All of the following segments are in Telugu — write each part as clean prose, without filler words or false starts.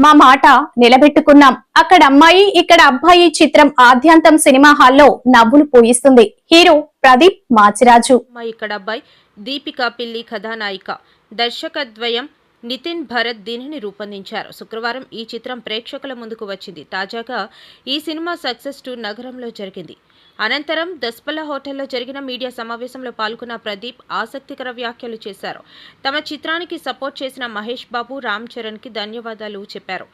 మా మాట నిలబెట్టుకున్నాం. అక్కడ అమ్మాయి ఇక్కడ అబ్బాయి చిత్రం ఆద్యంతం సినిమా హాల్లో నవ్వులు పోయిస్తుంది. హీరో ప్రదీప్ మాచిరాజు. ఇక్కడ అబ్బాయి దీపిక పిల్లి కథానాయిక. దర్శకద్వయం నితిన్ భరత్ దీనిని రూపొందించారు. శుక్రవారం ఈ చిత్రం ప్రేక్షకుల ముందుకు వచ్చింది. తాజాగా ఈ సినిమా సక్సెస్ టూర్ నగరంలో జరిగింది. అనంతరం దస్పల్లా హోటల్లో జరిగిన మీడియా సమావేశంలో పాల్గొన్న ప్రదీప్ ఆసక్తికర వ్యాఖ్యలు చేశారు. తమ చిత్రానికి సపోర్ట్ చేసిన మహేష్ బాబు, రామ్ చరణ్కి ధన్యవాదాలు చెప్పారు.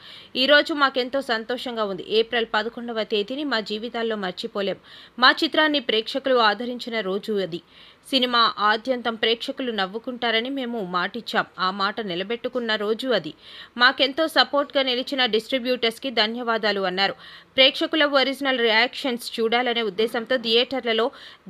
ఈరోజు మాకెంతో సంతోషంగా ఉంది. ఏప్రిల్ 11వ తేదీని మా జీవితాల్లో మర్చిపోలేం. మా చిత్రాన్ని ప్రేక్షకులు ఆదరించిన రోజు అది. సినిమా ఆద్యంతం ప్రేక్షకులు నవ్వుకుంటారని మేము మాటిచ్చాం. ఆ మాట నిలబెట్టుకున్న రోజు అది. మాకెంతో సపోర్ట్గా నిలిచిన డిస్ట్రిబ్యూటర్స్కి ధన్యవాదాలు అన్నారు. ప్రేక్షకుల ఒరిజినల్ రియాక్షన్స్ చూడాలనే ఉద్దేశంతో థియేటర్లలో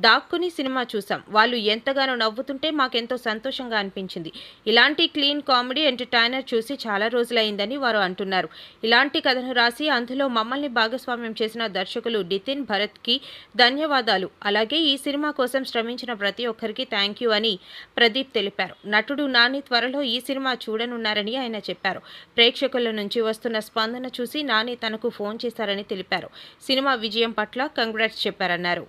దాక్కుని సినిమా చూసాం. వాళ్ళు ఎంతగానో నవ్వుతుంటే మాకెంతో సంతోషంగా అనిపించింది. ఇలాంటి క్లీన్ కామెడీ ఎంటర్టైనర్ చూసి చాలా రోజులైందని వారు అంటున్నారు. ఇలాంటి కథను రాసి అందులో మమ్మల్ని భాగస్వామ్యం చేసిన దర్శకులు నితిన్ భరత్కి ధన్యవాదాలు. అలాగే ఈ సినిమా కోసం శ్రమించిన ప్రతి ఒక్కరికి థ్యాంక్ యూ అని ప్రదీప్ తెలిపారు. నటుడు నాని త్వరలో ఈ సినిమా చూడనున్నారని ఆయన చెప్పారు. ప్రేక్షకుల నుంచి వస్తున్న స్పందన చూసి నాని తనకు ఫోన్ చేశారని తెలిపారు. సినిమా విజయం పట్ల కంగ్రాట్స్ చెప్పారన్నారు.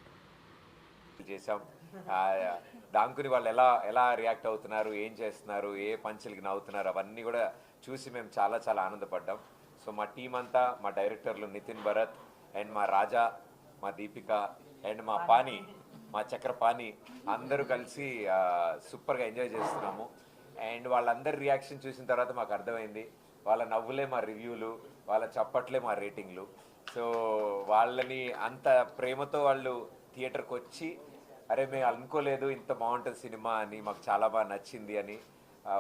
దాంకుని వాళ్ళు ఎలా ఎలా రియాక్ట్ అవుతున్నారు, ఏం చేస్తున్నారు, ఏ పంచులకి నవ్వుతున్నారు, అవన్నీ కూడా చూసి మేము చాలా చాలా ఆనందపడ్డాం. సో మా టీం అంతా, మా డైరెక్టర్లు నితిన్ భరత్ అండ్ మా రాజా, మా దీపిక అండ్ మా పాని, మా చక్రపాణి అందరూ కలిసి సూపర్గా ఎంజాయ్ చేస్తున్నాము. అండ్ వాళ్ళందరి రియాక్షన్ చూసిన తర్వాత మాకు అర్థమైంది, వాళ్ళ నవ్వులే మా రివ్యూలు, వాళ్ళ చప్పట్లే మా రేటింగ్లు. సో వాళ్ళని అంత ప్రేమతో వాళ్ళు థియేటర్కి వచ్చి, అరే మేము అనుకోలేదు ఇంత బాగుంటుంది సినిమా అని, మాకు చాలా బాగా నచ్చింది అని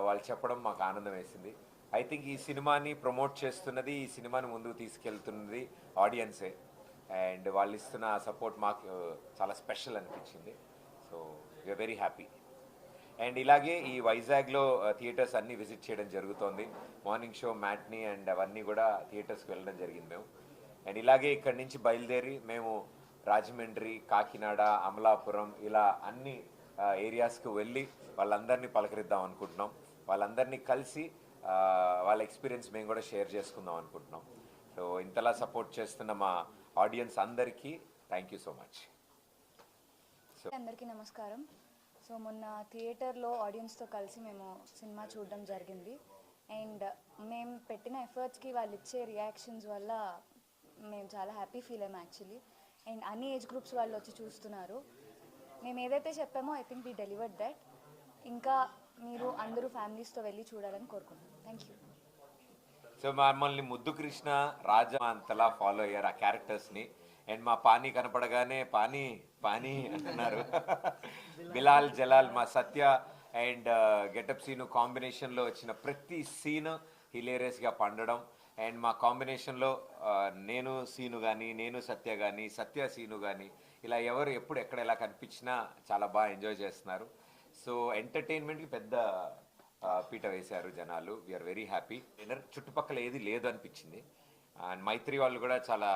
వాళ్ళు చెప్పడం మాకు ఆనందం వేసింది. ఐ థింక్ ఈ సినిమాని ప్రమోట్ చేస్తున్నది, ఈ సినిమాని ముందుకు తీసుకెళ్తున్నది ఆడియన్సే. అండ్ వాళ్ళు ఇస్తున్న సపోర్ట్ మాకు చాలా స్పెషల్ అనిపించింది. So we are very happy. And ఇలాగే ఈ వైజాగ్లో థియేటర్స్ అన్నీ విజిట్ చేయడం జరుగుతోంది. మార్నింగ్ షో, మ్యాట్నీ అండ్ అవన్నీ కూడా థియేటర్స్కి వెళ్ళడం జరిగింది మేము. అండ్ ఇలాగే ఇక్కడి నుంచి బయలుదేరి మేము రాజమండ్రి, కాకినాడ, అమలాపురం ఇలా అన్ని ఏరియాస్కి వెళ్ళి వాళ్ళందరినీ పలకరిద్దాం అనుకుంటున్నాం. వాళ్ళందరినీ కలిసి వాళ్ళ ఎక్స్పీరియన్స్ మేము కూడా షేర్ చేసుకుందాం అనుకుంటున్నాం. సో ఇంతలా సపోర్ట్ చేస్తున్న మా ఆడియన్స్ అందరికీ థ్యాంక్ యూ సో మచ్. అందరికీ నమస్కారం. సో మొన్న థియేటర్లో ఆడియన్స్తో కలిసి మేము సినిమా చూడడం జరిగింది. అండ్ మేము పెట్టిన ఎఫర్ట్స్కి వాళ్ళు ఇచ్చే రియాక్షన్స్ వల్ల మేము చాలా హ్యాపీ ఫీల్ అయ్యాం యాక్చువల్లీ. అండ్ అన్ని ఏజ్ గ్రూప్స్ వాళ్ళు వచ్చి చూస్తున్నారు. మేము ఏదైతే చెప్పామో I think we delivered that. ఇంకా మీరు అందరూ ఫ్యామిలీస్తో వెళ్ళి చూడాలని కోరుకుంటున్నాం. Thank you. సో మమ్మల్ని ముద్దు కృష్ణ, రాజా అంతలా ఫాలో అయ్యారు ఆ క్యారెక్టర్స్ని. అండ్ మా పానీ కనపడగానే పానీ పానీ అంటున్నారు. బిలాల్, జలాల్, మా సత్య అండ్ గెటప్ సీను కాంబినేషన్లో వచ్చిన ప్రతి సీను హిలేరియస్గా పండడం. అండ్ మా కాంబినేషన్లో నేను సీను కానీ, నేను సత్య కానీ, సత్య సీను కానీ, ఇలా ఎవరు ఎప్పుడు ఎక్కడ ఎలా కనిపించినా చాలా బాగా ఎంజాయ్ చేస్తున్నారు. సో ఎంటర్టైన్మెంట్కి పెద్ద పీట వేశారు జనాలు. We are very happy. చుట్టుపక్కల ఏది లేదు అనిపించింది. అండ్ మైత్రి వాళ్ళు కూడా చాలా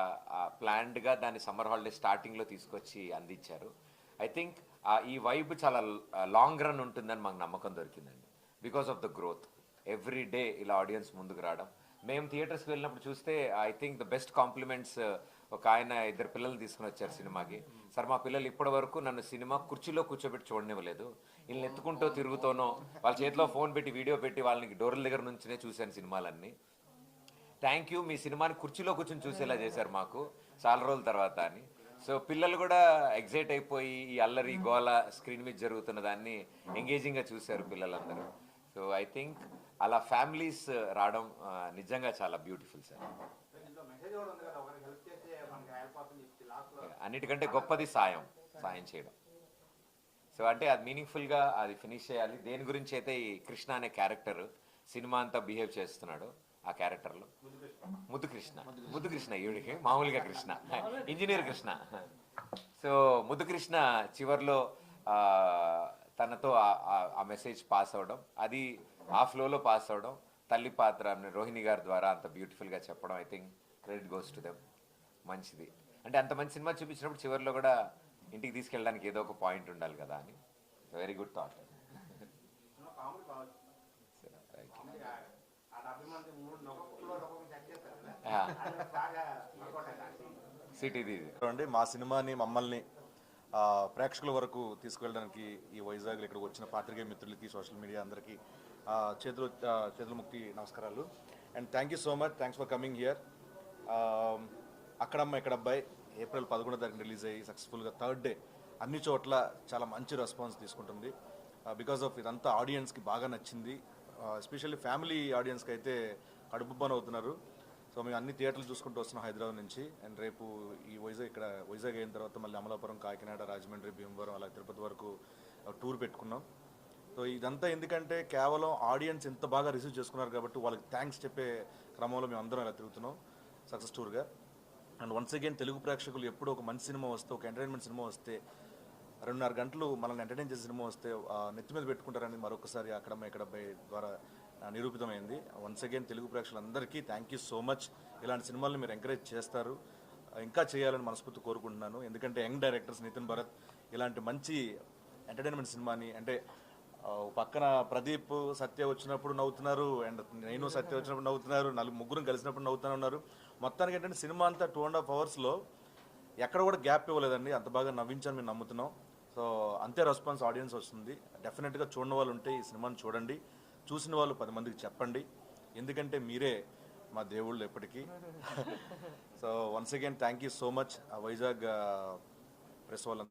ప్లాన్డ్గా దాన్ని సమ్మర్ హాలిడే స్టార్టింగ్లో తీసుకొచ్చి అందించారు. ఐ థింక్ ఈ వైబ్ చాలా లాంగ్ రన్ ఉంటుందని మాకు నమ్మకం దొరికిందండి. Because of the growth every day ఇలా ఆడియన్స్ ముందుకు రావడం. మేము థియేటర్స్కి వెళ్ళినప్పుడు చూస్తే I think the best compliments ఒక ఆయన 2 పిల్లలు తీసుకుని వచ్చారు సినిమాకి. సార్ మా పిల్లలు ఇప్పటి వరకు నన్ను సినిమా కుర్చీలో కూర్చోబెట్టి చూడనివ్వలేదు, వీళ్ళని ఎత్తుకుంటూ తిరుగుతానో, వాళ్ళ చేతిలో ఫోన్ పెట్టి వీడియో పెట్టి వాళ్ళని డోర్ల దగ్గర నుంచినే చూశాను సినిమాలన్నీ. థ్యాంక్ యూ, మీ సినిమాని కుర్చీలో కూర్చొని చూసేలా చేశారు మాకు చాలా రోజుల తర్వాత అని. సో పిల్లలు కూడా ఎగ్జైట్ అయిపోయి ఈ అల్లరి గోల స్క్రీన్ మీద జరుగుతున్న దాన్ని ఎంగేజింగ్గా చూశారు పిల్లలందరూ. సో ఐ థింక్ అలా ఫ్యామిలీస్ రావడం నిజంగా చాలా బ్యూటిఫుల్ సార్. అన్నిటికంటే గొప్పది సాయం చేయడం. సో అంటే అది మీనింగ్ఫుల్గా అది ఫినిష్ చేయాలి. దేని గురించి అయితే ఈ కృష్ణ అనే క్యారెక్టర్ సినిమా అంతా బిహేవ్ చేస్తున్నాడు, ఆ క్యారెక్టర్లో ముద్దు కృష్ణ ఈవిడికి మామూలుగా కృష్ణ, ఇంజనీర్ కృష్ణ. సో ముద్దు కృష్ణ చివర్లో తనతో ఆ మెసేజ్ పాస్ అవడం, అది ఆ ఫ్లోలో పాస్ అవడం, తల్లి పాత్ర రోహిణి గారి ద్వారా అంత బ్యూటిఫుల్గా చెప్పడం, I think credit goes to them. మంచిది. అంటే అంత మంచి సినిమా చూపించినప్పుడు చివరిలో కూడా ఇంటికి తీసుకెళ్ళడానికి ఏదో ఒక పాయింట్ ఉండాలి కదా అని. Very good thought. సిటీది అండి మా సినిమాని మమ్మల్ని ప్రేక్షకుల వరకు తీసుకువెళ్ళడానికి ఈ వైజాగ్లో ఇక్కడికి వచ్చిన పాత్రికేయ మిత్రులకి సోషల్ మీడియా అందరికీ చేతుల ముక్తి నమస్కారాలు. And thank you so much, thanks for coming here. అక్కడమ్మ ఇక్కడ అబ్బాయి ఏప్రిల్ 11వ తారీఖున రిలీజ్ అయ్యి సక్సెస్ఫుల్గా థర్డ్ డే అన్ని చోట్ల చాలా మంచి రెస్పాన్స్ తీసుకుంటుంది. బికాస్ ఆఫ్ ఇదంతా ఆడియన్స్కి బాగా నచ్చింది. ఎస్పెషల్లీ ఫ్యామిలీ ఆడియన్స్కి అయితే కడుపుబ్బని అవుతున్నారు. సో మేము అన్ని థియేటర్లు చూసుకుంటూ వస్తున్నాం హైదరాబాద్ నుంచి. అండ్ రేపు ఈ వైజాగ్ అయిన తర్వాత మళ్ళీ అమలాపురం, కాకినాడ, రాజమండ్రి, భీమవరం అలా తిరుపతి వరకు టూర్ పెట్టుకున్నాం. సో ఇదంతా ఎందుకంటే కేవలం ఆడియన్స్ ఎంత బాగా రిసీవ్ చేసుకున్నారు కాబట్టి వాళ్ళకి థ్యాంక్స్ చెప్పే క్రమంలో మేము అందరం ఇలా తిరుగుతున్నాం సక్సెస్ టూర్గా. అండ్ వన్స్ అగైన్ తెలుగు ప్రేక్షకులు ఎప్పుడు ఒక మంచి సినిమా వస్తే, ఒక ఎంటర్టైన్మెంట్ సినిమా వస్తే, 2.5 గంటలు మనల్ని ఎంటర్టైన్ చేసే సినిమా వస్తే నెత్తి మీద పెట్టుకుంటారని మరొకసారి అక్కడమ్మ ఇక్కడ అబ్బాయి ద్వారా నిరూపితమైంది. వన్స్ అగైన్ తెలుగు ప్రేక్షకులందరికీ థ్యాంక్ యూ సో మచ్. ఇలాంటి సినిమాలను మీరు ఎంకరేజ్ చేస్తారు, ఇంకా చేయాలని మనస్ఫూర్తి కోరుకుంటున్నాను. ఎందుకంటే యంగ్ డైరెక్టర్స్ నితిన్ భరత్ ఇలాంటి మంచి ఎంటర్టైన్మెంట్ సినిమాని, అంటే పక్కన ప్రదీప్, సత్య వచ్చినప్పుడు నవ్వుతున్నారు, అండ్ నేను సత్య వచ్చినప్పుడు నవ్వుతున్నారు, ముగ్గురం కలిసినప్పుడు నవ్వుతూనే ఉన్నారు. మొత్తానికి ఏంటంటే సినిమా అంతా 2.5 అవర్స్లో ఎక్కడ కూడా గ్యాప్ ఇవ్వలేదండి. అంత బాగా నవ్వించని మేము నమ్ముతున్నాం. సో అంతే రెస్పాన్స్ ఆడియన్స్ వస్తుంది. డెఫినెట్గా చూడని వాళ్ళు ఉంటే ఈ సినిమాని చూడండి, చూసిన వాళ్ళు 10 మందికి చెప్పండి. ఎందుకంటే మీరే మా దేవుళ్ళు ఎప్పటికీ. So once again thank you so much Vizag press వాళ్ళంతా.